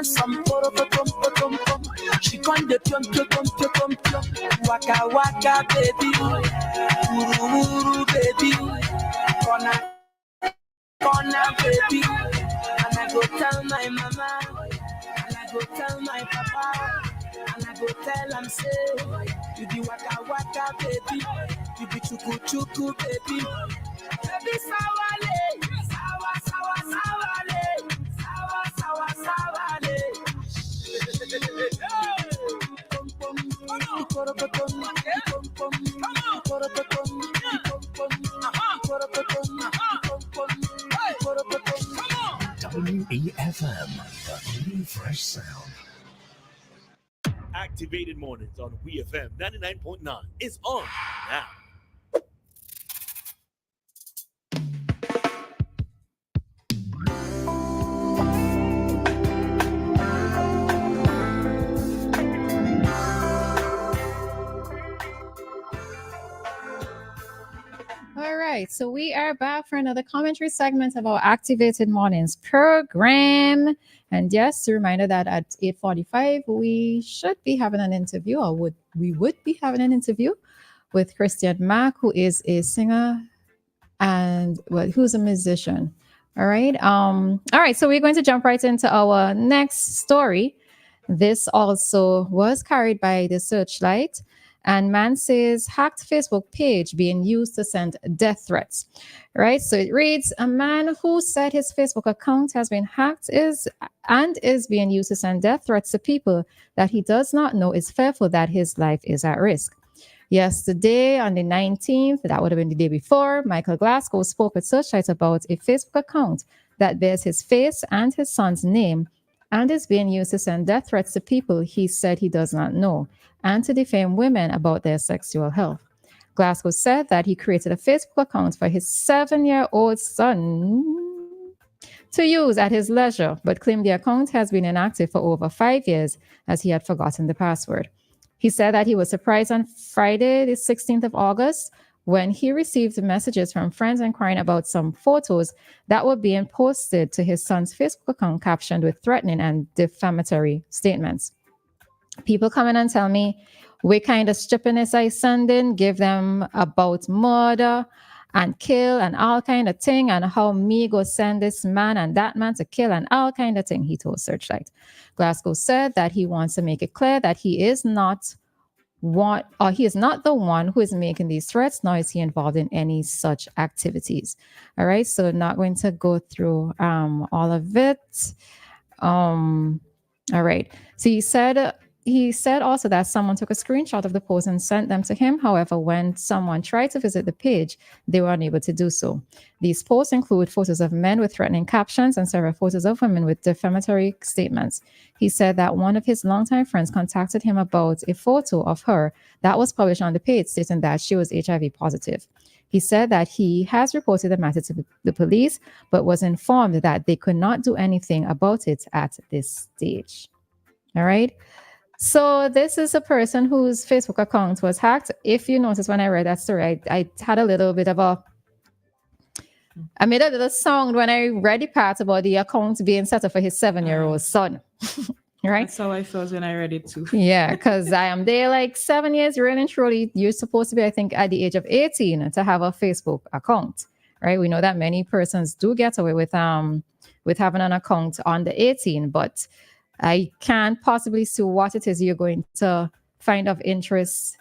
some pom. She con de pium pium. Waka waka baby, uru uru baby, corner baby. And I go tell my mama, and I go tell my papa, and I go tell them say, you be waka waka baby, you be chuku chuku baby, baby sawale, sawale, sawale. WEFM, the new fresh sound. Activated Mornings on WEFM 99.9 is on now. All right, so we are back for another commentary segment of our Activated Mornings program. And yes, a reminder that at 8:45 we should be having an interview, or we would be having an interview with Christian Mack, who is a singer and who's a musician. All right. All right, so we're going to jump right into our next story. This also was carried by the Searchlight. And man says hacked Facebook page being used to send death threats. Right? So it reads, a man who said his Facebook account has been hacked is being used to send death threats to people that he does not know is fearful that his life is at risk. Yesterday, on the 19th, that would have been the day before, Michael Glasgow spoke with Searchlight about a Facebook account that bears his face and his son's name and is being used to send death threats to people he said he does not know and to defame women about their sexual health. Glasgow said that he created a Facebook account for his 7-year-old son to use at his leisure, but claimed the account has been inactive for over 5 years as he had forgotten the password. He said that he was surprised on Friday, the 16th of August, when he received messages from friends inquiring about some photos that were being posted to his son's Facebook account captioned with threatening and defamatory statements. People come in and tell me what kind of strippiness I send in, give them about murder and kill and all kind of thing, and how me go send this man and that man to kill and all kind of thing, he told Searchlight. Glasgow said that he wants to make it clear that he is not the one who is making these threats, nor is he involved in any such activities. All right, so not going to go through all of it. All right, so he said also that someone took a screenshot of the post and sent them to him. However, when someone tried to visit the page, they were unable to do so. These posts include photos of men with threatening captions and several photos of women with defamatory statements. He said that one of his longtime friends contacted him about a photo of her that was published on the page stating that she was HIV positive. He said that he has reported the matter to the police, but was informed that they could not do anything about it at this stage. All right. So this is a person whose Facebook account was hacked. If you notice when I read that story, I had a little bit of I made a little sound when I read the part about the account being set up for his 7-year-old son. Right? That's how I felt when I read it too. Yeah, because I am there like 7 years, really and truly. You're supposed to be, I think, at the age of 18 to have a Facebook account. Right? We know that many persons do get away with having an account under 18, but I can't possibly see what it is you're going to find of interest.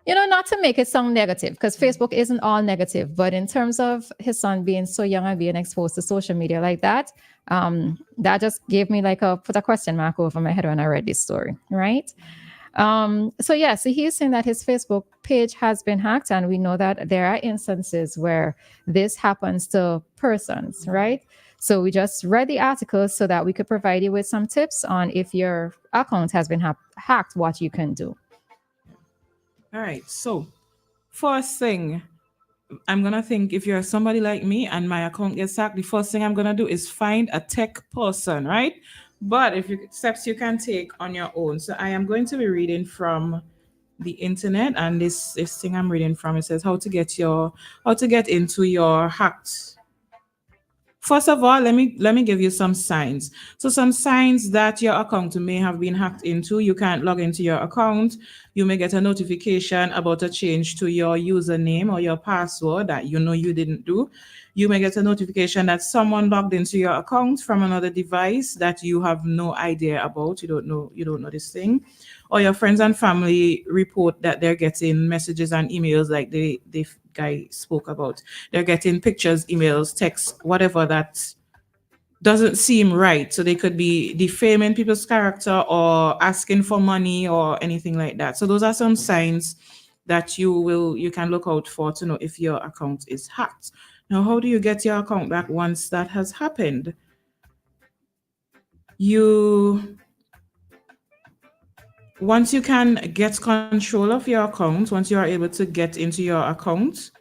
You know, not to make it sound negative, because Facebook isn't all negative, but in terms of his son being so young and being exposed to social media like that, that just gave me put a question mark over my head when I read this story, right? So he's saying that his Facebook page has been hacked, and we know that there are instances where this happens to persons, right? So we just read the article so that we could provide you with some tips on if your account has been hacked, what you can do. All right. So first thing, I'm going to think if you're somebody like me and my account gets hacked, the first thing I'm going to do is find a tech person, right? But steps you can take on your own. So I am going to be reading from the internet, and this thing I'm reading from, it says how to get into your hacked First of all, let me give you some signs. So some signs that your account may have been hacked into. You can't log into your account. You may get a notification about a change to your username or your password that you know you didn't do. You may get a notification that someone logged into your account from another device that you have no idea about. You don't know this thing. Or your friends and family report that they're getting messages and emails like the guy spoke about. They're getting pictures, emails, texts, whatever that doesn't seem right. So they could be defaming people's character or asking for money or anything like that. So those are some signs that you can look out for to know if your account is hacked. Now, how do you get your account back once that has happened? Once you can get control of your account, once you are able to get into your account,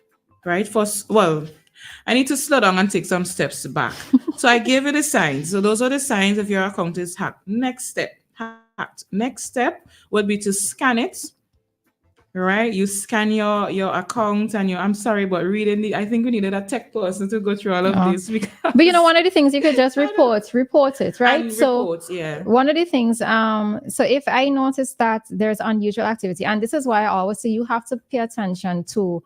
right? I need to slow down and take some steps back. So I gave you the signs. So those are the signs if your account is hacked. Next step, hacked. Next step would be to scan it. Right, you scan your account and I'm sorry, but really, I think we needed a tech person to go through all of this because. But one of the things you could just report it, right? And so reports, yeah. One of the things, so if I notice that there's unusual activity, and this is why I always say you have to pay attention to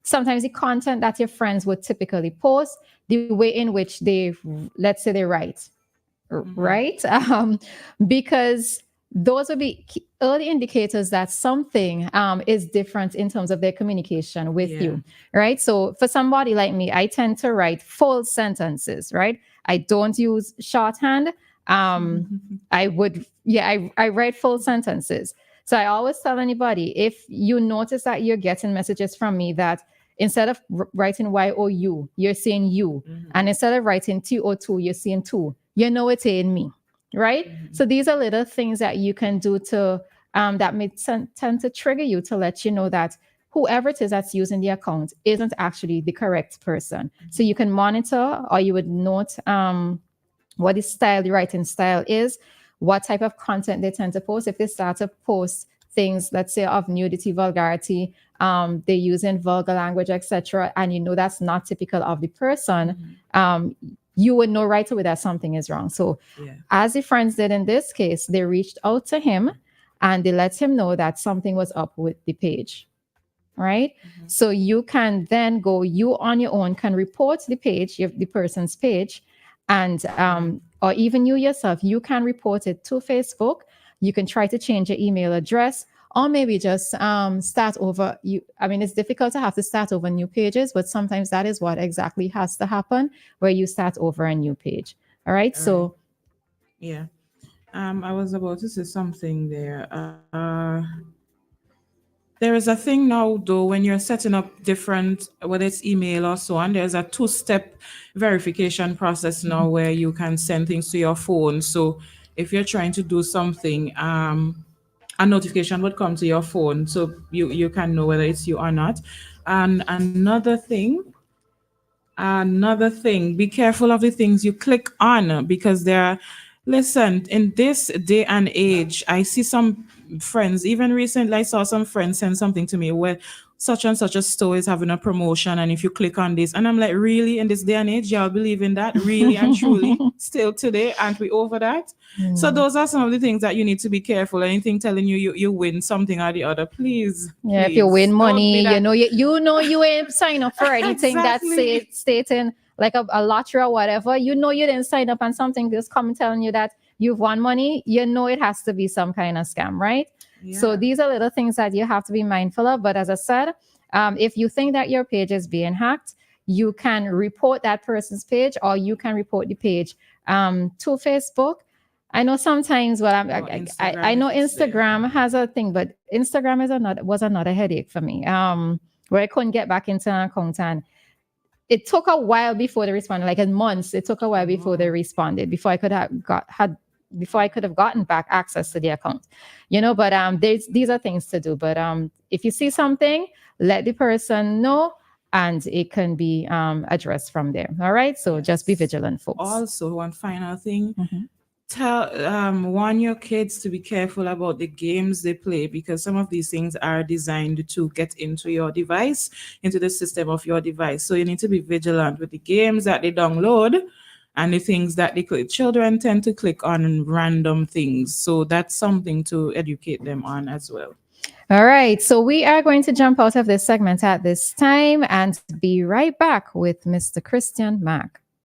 sometimes the content that your friends would typically post, the way in which let's say they write, right? Because those would be early indicators that something is different in terms of their communication with you, right? So for somebody like me, I tend to write full sentences, right? I don't use shorthand. I write full sentences. So I always tell anybody, if you notice that you're getting messages from me that instead of writing YOU, you're saying you, and instead of writing TO2, you're saying two, you know it's in me. Right? So these are little things that you can do to that may tend to trigger you to let you know that whoever it is that's using the account isn't actually the correct person. So you can monitor, or you would note what the writing style is, what type of content they tend to post. If they start to post things, let's say, of nudity, vulgarity, they're using vulgar language, etc., and you know that's not typical of the person, you would know right away that something is wrong. So as the friends did in this case, they reached out to him and they let him know that something was up with the page, right? So you can then you on your own can report the page, the person's page, and or even you yourself, you can report it to Facebook. You can try to change your email address, or maybe just start over. It's difficult to have to start over new pages, but sometimes that is what exactly has to happen, where you start over a new page. All right. So, yeah. I was about to say something there. There is a thing now, though, when you're setting up different, whether it's email or so on, there's a 2-step verification process now where you can send things to your phone. So if you're trying to do something, a notification would come to your phone, so you can know whether it's you or not. And another thing, be careful of the things you click on, because listen, in this day and age, I see some friends, even recently I saw some friends send something to me where such and such a store is having a promotion, and if you click on this, and I'm like, really, in this day and age, y'all believe in that? Really and truly? Still today, aren't we over that? So those are some of the things that you need to be careful. Anything telling you win something or the other, please. Yeah, if you win money, you ain't sign up for anything that's stating like a lottery or whatever. You didn't sign up, and something just come telling you that you've won money. It has to be some kind of scam, right? Yeah. So these are little things that you have to be mindful of. But as I said, if you think that your page is being hacked, you can report that person's page, or you can report the page to Facebook. I know sometimes, I know Instagram has a thing, but Instagram was another headache for me, where I couldn't get back into an account, and it took a while before they responded, like in months. It took a while before they responded, before I could have gotten back access to the account, but these are things to do. But if you see something, let the person know, and it can be addressed from there. All right. So just be vigilant, folks. Also, one final thing. warn your kids to be careful about the games they play, because some of these things are designed to get into your device, into the system of your device. So you need to be vigilant with the games that they download and the things that they click. Children tend to click on random things, so that's something to educate them on as well. All right, so we are going to jump out of this segment at this time and be right back with Mr. Christian Mack.